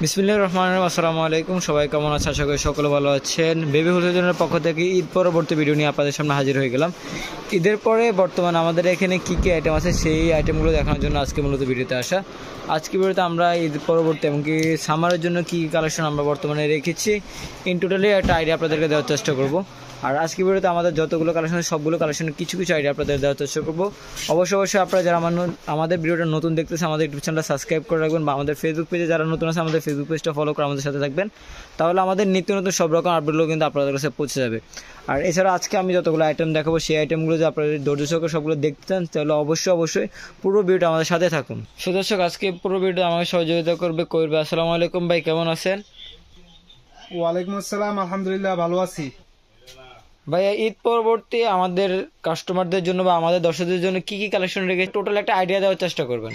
বিসমিল্লাহির রহমানির রহিম। আসসালামু আলাইকুম। সবাই কেমন আছে? আশা করি সকলে ভালো আছেন। বেবি হোলসেলের পক্ষ থেকে ঈদ পরবর্তী ভিডিও নিয়ে আপনাদের সামনে হাজির হয়ে গেলাম। ঈদের পরে বর্তমানে আমাদের এখানে কী কী আইটেম আছে সেই আইটেমগুলো দেখানোর জন্য আজকে মূলত ভিডিওতে আসা। আজকে ভিডিওতে আমরা ঈদ পরবর্তী এমনকি সামারের জন্য কী কী কালেকশন আমরা বর্তমানে রেখেছি ইন টোটালি একটা আইডিয়া আপনাদেরকে দেওয়ার চেষ্টা করব। আর আজকে ভিডিওতে আমাদের যতগুলো কালেকশন সবগুলো কালেকশনের কিছু কিছু আইডিয়া আপনাদের দেওয়ার চেষ্টা করবো। অবশ্যই আপনারা যারা আমাদের ভিডিওটা নতুন দেখতেছে আমাদের ইউটিউব চ্যানেলটা সাবস্ক্রাইব করে রাখবেন, বা আমাদের ফেসবুক পেজে যারা নতুন আছে আমাদের ফেসবুক পেজটা ফলো করে আমাদের সাথে থাকবেন। তাহলে আমাদের নিত্য নতুন সব রকম আপডেটগুলো কিন্তু আপনাদের কাছে পৌঁছে যাবে। আর এছাড়া আজকে আমি যতগুলো আইটেম দেখাবো সেই আইটেমগুলো যদি আপনারা ধৈর্য সহকারে সবগুলো দেখতে চান তাহলে অবশ্যই পুরো ভিডিওটা আমাদের সাথে থাকুন। দর্শক, আজকে পুরো ভিডিও আমাকে সহযোগিতা করবে কইরবে। আসসালামু আলাইকুম ভাই, কেমন আছেন? ওয়ালাইকুম আসসালাম, আলহামদুলিল্লাহ ভালো আছি ভাইয়া। ঈদ পরবর্তী আমাদের কাস্টমারদের জন্য বা আমাদের দর্শকদের জন্য কি কি কালেকশন রেখে টোটাল একটা আইডিয়া দেওয়ার চেষ্টা করবেন।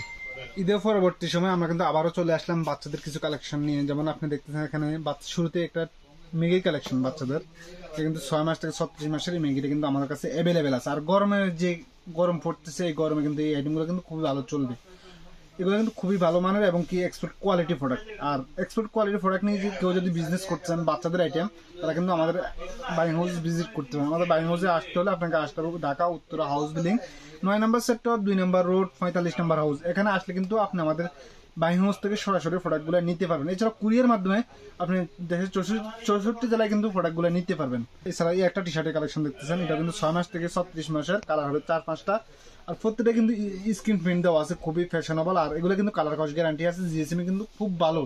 ঈদের পরবর্তী সময় আমরা কিন্তু আবারও চলে আসলাম বাচ্চাদের কিছু কালেকশন নিয়ে। যেমন আপনি দেখতেছেন এখানে শুরুতে একটা মেগি কালেকশন বাচ্চাদের, কিন্তু 6 মাস থেকে 36 মাসের এই মেগিটা কিন্তু আমাদের কাছে অ্যাভেলেবেল আছে। আর গরমের যে গরম পড়তেছে এই গরমে কিন্তু এই আইটেমগুলো কিন্তু খুবই ভালো চলবে। এগুলো কিন্তু খুবই ভালো মানের এবং কি এক্সপোর্ট কোয়ালিটি প্রোডাক্ট। আর এক্সপোর্ট কোয়ালিটি প্রোডাক্ট নিয়ে কেউ যদি বিজনেস করতে চান বাচ্চাদের আইটেম, তারা কিন্তু আমাদের বাইং হাউস ভিজিট করতে হবে। আমাদের বাইং হাউসে আসতে হলে আপনাকে আসতে হবে ঢাকা উত্তরা হাউস বিল্ডিং 9 নম্বর সেক্টর 2 নম্বর রোড 45 নম্বর হাউস। এখানে আসলে কিন্তু আপনি আমাদের বাইং হাউস থেকে সরাসরি প্রোডাক্টগুলো নিতে পারবেন। এছাড়া কুরিয়ার মাধ্যমে আপনি দেশের 64 জেলায় কিন্তু প্রোডাক্টগুলো নিতে পারবেন। এছাড়া এই একটা টি শার্টের কালেকশন দেখতেছেন, এটা কিন্তু 6 মাস থেকে 36 মাসের, কালার হবে 4-5টা। আর প্রত্যেকটা কিন্তু স্ক্রিন প্রিন্ট দেওয়া আছে, খুবই ফ্যাশনেবল। আর এগুলো কিন্তু কালার কস গ্যারান্টি আছে, জিএসএম কিন্তু খুব ভালো,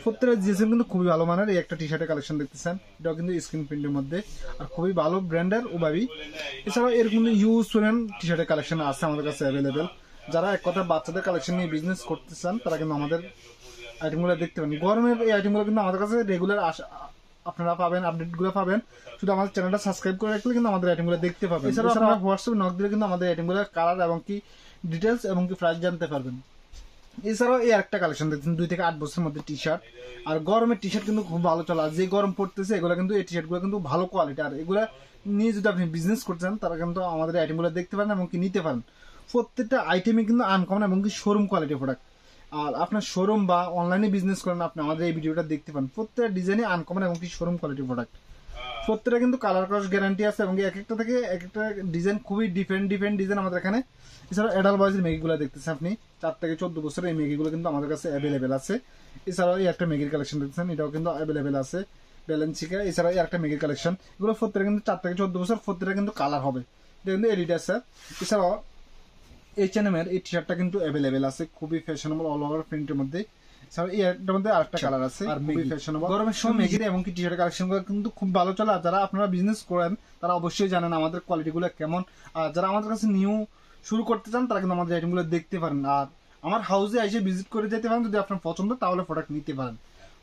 প্রত্যেকটা জিএসএম কিন্তু খুবই ভালো মানের। এই একটা টি শার্টের কালেকশন দেখতেছেন, এটাও কিন্তু স্ক্রিন প্রিন্টের মধ্যে আর খুবই ভালো ব্র্যান্ডের ওভাবি। এছাড়াও এর কিন্তু ইউজ টি শার্টের কালেকশন আছে আমাদের কাছে অ্যাভেলেবেল। যারা এক কথা বাচ্চাদের কালেকশন নিয়ে বিজনেস করতে চান তারা কিন্তু আমাদের আইটেমগুলো দেখতে পারেন। গরমের এই আইটেমগুলো কিন্তু আমাদের কাছে রেগুলার আপনারা পাবেন, আপডেটগুলো পাবেন। শুধু আমাদের চ্যানেলটা সাবস্ক্রাইব করে রাখলে কিন্তু আমাদের আইটেমগুলো দেখতে পাবেন। এছাড়া আপনারা হোয়াটসঅ্যাপে নক দিলে কিন্তু আমাদের আইটেমগুলো কালার এবং কি ডিটেলস এবং কি প্রাইস জানতে পারবেন। এছাড়াও এই একটা কালেকশন দেখছেন 2 থেকে 8 বছরের মধ্যে টি শার্ট। আর গরমের টি শার্ট কিন্তু খুব ভালো চলে। আর যে গরম পড়তেছে এগুলো কিন্তু এই টি শার্টগুলো কিন্তু ভালো কোয়ালিটি। আর এগুলো নিয়ে যদি আপনি বিজনেস করতে চান তারা কিন্তু আমাদের আইটেমগুলো দেখতে পারেন এবং কি নিতে পারেন। প্রত্যেকটা আইটেমই কিন্তু আনকমন এবং কি শোরুম কোয়ালিটি প্রোডাক্ট। আর আপনার শোরুম বা অনলাইনে বিজনেস করেন আপনি আমাদের এই ভিডিওটা দেখতে পান। প্রত্যেকটা ডিজাইনই আনকমন এবং কি শোরুম কোয়ালিটি প্রোডাক্ট। প্রত্যেকটা কিন্তু কালার ক্রস গ্যারান্টি আছে এবং এক একটা থেকে এক একটা ডিজাইন খুবই ডিফারেন্ট ডিজাইন আমাদের এখানে। এছাড়াও অ্যাডাল্ট বয়েজের মেগিগুলো দেখতেছেন আপনি 4 থেকে 14 বছরের এই মেগিগুলো কিন্তু আমাদের কাছে অ্যাভেলেবেল আছে। এছাড়াও এই একটা মেগির কালেকশন দেখতেছেন, এটাও কিন্তু অ্যাভেলেবেল আছে ব্যালেন্সিকা। এছাড়াও এই একটা মেগির কালেকশন, এগুলো প্রত্যেকটা কিন্তু 4 থেকে 14 বছর, প্রত্যেকটা কিন্তু কালার হবে। এটা কিন্তু এডিডাস স্যার। এছাড়াও H&M এর এই টি শার্টটা কিন্তু অ্যাভেলেবেল আছে, খুবই ফ্যাশনেবল অল ওভার প্রিন্টের মধ্যে। এছাড়াও এর মধ্যে আরেকটা কালার আছে আর খুবই ফ্যাশনেবল। গরমের সময় মেগির এবং কি টি শার্টের কালেকশনগুলো কিন্তু খুব ভালো চলে। আর যারা আপনারা বিজনেস করেন তারা অবশ্যই জানেন আমাদের কোয়ালিটিগুলো কেমন। আর যারা আমাদের কাছে নিউ শুরু করতে চান তারা কিন্তু আমাদের আইটেমগুলো দেখতে পারেন। আর আমার হাউসে এসে ভিজিট করে যেতে পারেন, যদি আপনার পছন্দ তাহলে প্রোডাক্ট নিতে পারেন।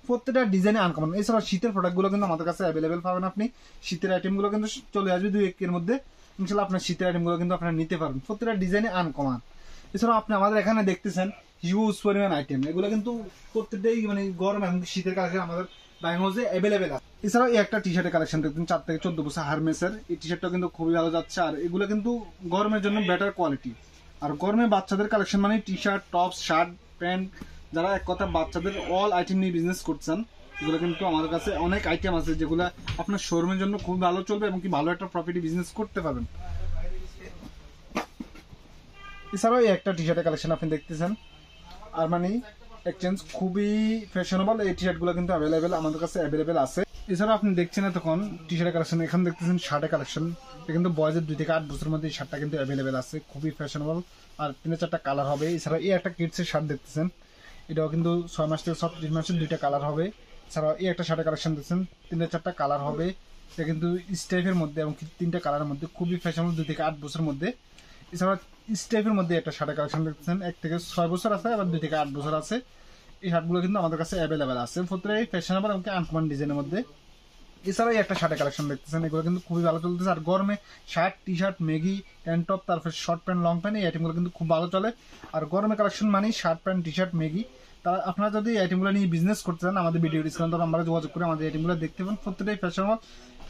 প্রত্যেকটা ডিজাইনে আনকমন। এছাড়া শীতের প্রোডাক্টগুলো কিন্তু আমাদের কাছে অ্যাভেলেবেল পাবেন। আপনি শীতের আইটেমগুলো কিন্তু চলে আসবে 2-1 এর মধ্যে। ইনশাল্লাহ আপনার শীতের আইটেমগুলো কিন্তু আপনারা নিতে পারবেন। প্রত্যেকটা ডিজাইনে আনকমন। এছাড়াও আপনি আমাদের এখানে দেখতেছেন হিউজ পরিমাণ আইটেম, এগুলো কিন্তু প্রত্যেকটাই মানে গরম এবং শীতের কালেকশন আমাদের বাইং হাউসে অ্যাভেলেবেল আছে। এছাড়াও এই একটা টি শার্টের কালেকশন দেখতেন 4 থেকে 14 বছর হারমেসের, এই টি শার্টটা কিন্তু খুবই ভালো যাচ্ছে। আর এগুলো কিন্তু গরমের জন্য বেটার কোয়ালিটি। আর গরমে বাচ্চাদের কালেকশন মানে T shirt, tops, shirt, pant, যারা এক কথা বাচ্চাদের অল আইটেম নিয়ে বিজনেস করছেন এগুলো কিন্তু আমাদের কাছে অনেক আইটেম আছে যেগুলো আপনার শোরুমের জন্য খুব ভালো চলবে এবং কি ভালো একটা প্রফিট বিজনেস করতে পারবেন। এছাড়াও এই একটা টি শার্টের কালেকশন আপনি দেখতেছেন আরমানি এক্সচেঞ্জ, খুবই ফ্যাশনেবল। এই টি শার্টগুলো কিন্তু অ্যাভেলেবেল আমাদের কাছে অ্যাভেলেবেল আছে। এছাড়াও আপনি দেখছেন তখন টি শার্টের কালেকশন, এখানে দেখতেছেন শার্টের কালেকশন। এটা কিন্তু বয়েজের 2 থেকে 8 বছরের মধ্যে এই শার্টটা কিন্তু অ্যাভেলেবেল আছে, খুবই ফ্যাশনেবল। আর 3-4টা কালার হবে। এছাড়াও এই একটা কিডসের শার্ট দেখতেছেন, এটাও কিন্তু 6 মাস থেকে 36 মাসের 2টা কালার হবে। এছাড়াও এই একটা শার্টের কালেকশন দেখছেন 3-4টা কালার হবে। এটা কিন্তু স্টাইফের মধ্যে এবং 3টা কালারের মধ্যে, খুবই ফ্যাশনেবল 2 থেকে 8 বছরের মধ্যে। এছাড়া স্টাইফের মধ্যে একটা শার্টের কালেকশন দেখতেছেন 1 থেকে 6 বছর আছে, আবার 2 থেকে 8 বছর আছে। এই শার্টগুলো কিন্তু আমাদের কাছে অ্যাভেলেবেল আছে, প্রত্যেকটাই ফ্যাশনেবল এবং আনকমন ডিজাইনের মধ্যে। এছাড়াও এই একটা শার্টের কালেকশন দেখতেছেন, এগুলো কিন্তু খুবই ভালো চলতেছে। আর গরমে shirt, T shirt, Maggi, pant top, তারপর শর্ট প্যান্ট, লং প্যান্ট, এই আইটেমগুলো কিন্তু খুব ভালো চলে। আর গরমের কালেকশন মানে shirt pant, T shirt, Maggi. তারা আপনারা যদি এই আইটেমগুলো নিয়ে বিজনেস করতে চান আমাদের ভিডিও স্ক্রিনে নাম্বারে যোগাযোগ করে আমাদের আইটেমগুলো দেখতে পাবেন। প্রত্যেকটাই ফ্যাশনেবল।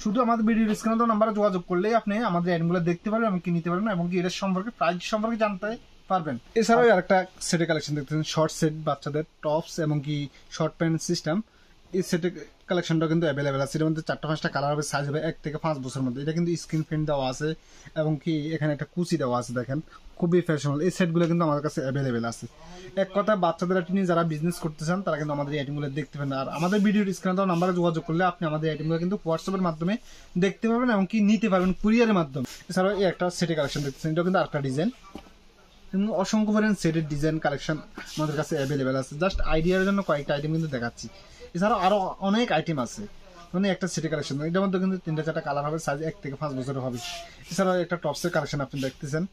শুধু আমাদের ভিডিও স্ক্রিনে নাম্বারে যোগাযোগ করলেই আপনি আমাদের আইটেমগুলো দেখতে পারবেন এবং কি নিতে পারবেন এবং কি এর সম্পর্কে প্রাইস সম্পর্কে জানতে পারবেন। এছাড়াও আরেকটা সেটের কালেকশন দেখতেছেন, শর্ট সেট বাচ্চাদের টপস এবং কি শর্ট প্যান্ট সিস্টেম। এই সেটের কালেকশনটা কিন্তু অ্যাভেলেবেল আছে। এর মধ্যে 4-5টা কালার হবে, সাইজ হবে 1 থেকে 5 বছরের মধ্যে। এটা কিন্তু স্ক্রিন প্রিন্ট দেওয়া আছে এবং কি এখানে একটা কুচি দেওয়া আছে, দেখেন খুবই ফ্যাশনেবল। এই সেটগুলো কিন্তু আমাদের কাছে অ্যাভেলেবেল আছে। এক কথা বাচ্চাদের আইটেম নিয়ে যারা বিজনেস করতে চান তারা কিন্তু আমাদের এই আইটেমগুলো দেখতে পাবেন। আর আমাদের ভিডিওর স্ক্রিনে দেওয়া নাম্বারে যোগাযোগ করলে আপনি আমাদের আইটেমগুলো কিন্তু হোয়াটসঅ্যাপের মাধ্যমে দেখতে পাবেন এবং কি নিতে পারবেন কুরিয়ারের মাধ্যমে। এছাড়াও এই একটা সেটের কালেকশন দেখতেছেন, এটা কিন্তু আরেকটা ডিজাইন। অসংখ্য পরিমাণ সেটের ডিজাইন কালেকশন আমাদের কাছে অ্যাভেলেবেল আছে। জাস্ট আইডিয়ার জন্য কয়েকটা আইটেম কিন্তু দেখাচ্ছি। এছাড়াও আরো অনেক আইটেম আছে, মানে একটা সেটের কালেকশন এটার মধ্যে কিন্তু 3-4টা কালার হবে, সাইজ 1 থেকে 5 বছরের হবে। এছাড়াও একটা টপসের কালেকশন আপনি দেখতেছেন,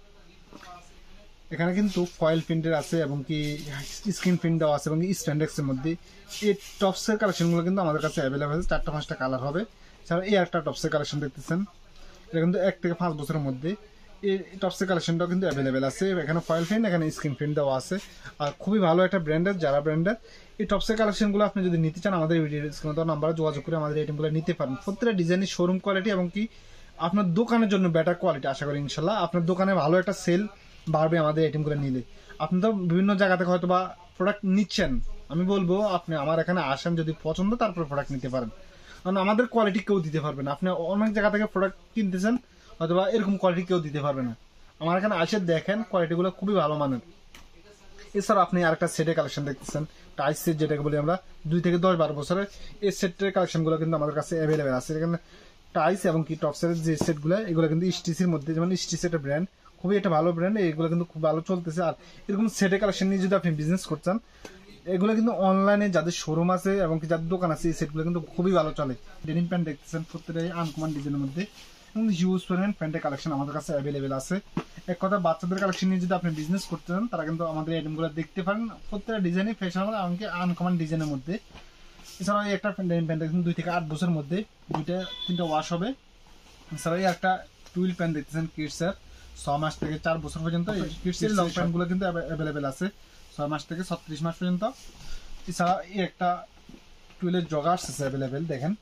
এখানে কিন্তু ফয়েল প্রিন্টের আছে এবং কি স্ক্রিন প্রিন্ট দেওয়া আছে এবং স্ট্যান্ডেক্সের মধ্যে। এই টপসের কালেকশনগুলো কিন্তু আমাদের কাছে অ্যাভেলেবেল আছে, 4-5টা কালার হবে। এছাড়াও এই একটা টপসের কালেকশন দেখতেছেন, এটা কিন্তু 1 থেকে 5 বছরের মধ্যে। এই টপসের কালেকশনটাও কিন্তু অ্যাভেলেবেল আছে। এখানে ফয়েল প্রিন্ট, এখানে স্ক্রিন প্রিন্ট দেওয়া আছে। আর খুবই ভালো একটা ব্র্যান্ডের, যারা ব্র্যান্ডের এই টপসের কালেকশনগুলো আপনি যদি নিতে চান আমাদের ভিডিও স্ক্রিনে দেওয়া নাম্বারে যোগাযোগ করে আমাদের আইটেমগুলো নিতে পারেন। প্রত্যেকটা ডিজাইনের শোরুম কোয়ালিটি এবং কি আপনার দোকানের জন্য বেটার কোয়ালিটি আশা করি ইনশাল্লাহ। আপনার দোকানে ভালো একটা সেল বাড়বে আমাদের আইটেমগুলো নিলে। আপনি তো বিভিন্ন জায়গা থেকে হয়তো বা প্রোডাক্ট নিচ্ছেন, আমি বলবো আপনি আমার এখানে আসেন, যদি পছন্দ তারপর প্রোডাক্ট নিতে পারেন। কারণ আমাদের কোয়ালিটি কেউ দিতে পারবে না। আপনি অনেক জায়গা থেকে প্রোডাক্ট কিনতেছেন, হয়তো বা এরকম কোয়ালিটি কেউ দিতে পারবে না। আমার এখানে আসে দেখেন, কোয়ালিটিগুলো খুবই ভালো মানের। এছাড়া আপনি আরেকটা সেটের কালেকশন দেখতেছেন, টাইস সেট যেটাকে বলি আমরা, 2 থেকে 10-12 বছরের। এই সেটের কালেকশনগুলো কিন্তু আমাদের কাছে অ্যাভেলেবেল আছে। এখানে টাইস এবং কি টপসের যে সেটগুলো, এগুলো কিন্তু স্টিসির মধ্যে, যেমন স্টিস একটা ব্র্যান্ড, খুবই একটা ভালো ব্র্যান্ড, এগুলো কিন্তু খুব ভালো চলতেছে। আর এরকম সেটের কালেকশন নিয়ে যদি আপনি বিজনেস করছেন, এগুলো কিন্তু অনলাইনে যাদের শোরুম আছে এবং কি যাদের দোকান আছে, এই সেটগুলো কিন্তু খুবই ভালো চলে। ডেনিম প্যান্ট দেখতেছেন, প্রত্যেকটাই আনকমন ডিজাইনের মধ্যে এবং হিউজ পরিমাণ প্যান্টের কালেকশন আমাদের কাছে অ্যাভেলেবেল আছে। এক কথা বাচ্চাদের কালেকশন নিয়ে যদি আপনি বিজনেস করতে চান তারা কিন্তু আমাদের আইটেমগুলো দেখতে পারেন। প্রত্যেকটা ডিজাইনই ফ্যাশনেবল এমনকি আনকমন ডিজাইনের মধ্যে। এছাড়াও এই একটা ডেনিম প্যান্ট দেখছেন, 2 থেকে 8 বছরের মধ্যে, 2-3টা ওয়াশ হবে। এছাড়াও এই একটা টুইল প্যান্ট দেখতেছেন কিডসের, 6 মাস থেকে 4 বছর পর্যন্ত। কিডসের লং প্যান্টগুলো কিন্তু অ্যাভেলেবেল আছে 6 মাস থেকে 36 মাস পর্যন্ত। এছাড়া এই একটা টুইলের জগার্স আছে অ্যাভেলেবেল, দেখেন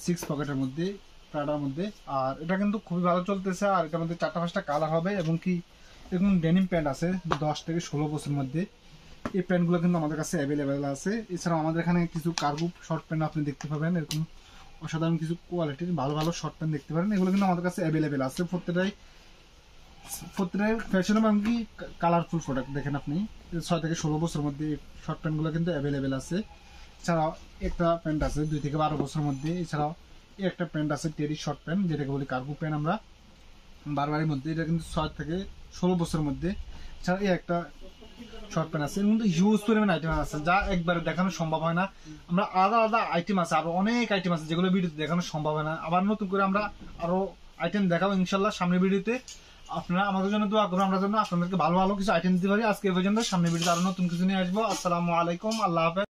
6 পকেটের মধ্যে, প্রাডার মধ্যে। আর এটা কিন্তু খুবই ভালো চলতেছে। আর এটার মধ্যে 4-5টা কালার হবে এবং কি এরকম ডেনিম প্যান্ট আছে 10 থেকে 16 বছরের মধ্যে। এই প্যান্টগুলো কিন্তু আমাদের কাছে অ্যাভেলেবেল আছে। এছাড়াও আমাদের এখানে কিছু কার্গো শর্ট প্যান্ট আপনি দেখতে পাবেন, এরকম অসাধারণ কিছু কোয়ালিটির ভালো ভালো শর্ট প্যান্ট দেখতে পারেন। এগুলো কিন্তু আমাদের কাছে অ্যাভেলেবেল আছে। প্রত্যেকটাই ফ্যাশনেবল এবং কি কালারফুল প্রোডাক্ট। দেখেন আপনি 6 থেকে 16 বছরের মধ্যে শর্ট প্যান্টগুলো কিন্তু অ্যাভেলেবেল আছে। এছাড়াও একটা প্যান্ট আছে 2 থেকে 12 বছরের মধ্যে। এছাড়াও একটা প্যান্ট আছে টেরি শর্ট প্যান্ট, যেটাকে বলি কার্গো প্যান্ট আমরা, বারবারের মধ্যে। এটা কিন্তু 6 থেকে 16 বছরের মধ্যে। এছাড়া এই একটা শর্ট প্যান্ট আছে। এর মধ্যে হিউজ পরিমাণ আইটেম আছে যা একবারে দেখানো সম্ভব হয় না। আমরা আলাদা আলাদা আইটেম আছে, আরো অনেক আইটেম আছে যেগুলো ভিডিওতে দেখানো সম্ভব হয় না। আবার নতুন করে আমরা আরো আইটেম দেখাবো ইনশাল্লাহ সামনের ভিডিওতে। আপনারা আমাদের জন্য দোয়া করুন, আমরা জন্য আপনাদেরকে ভালো ভালো কিছু আইটেম দিতে পারি। আজকে এই পর্যন্ত, সামনের ভিডিওতে আরো নতুন কিছু নিয়ে আসবো। আসসালামু আলাইকুম, আল্লাহ হাফেজ।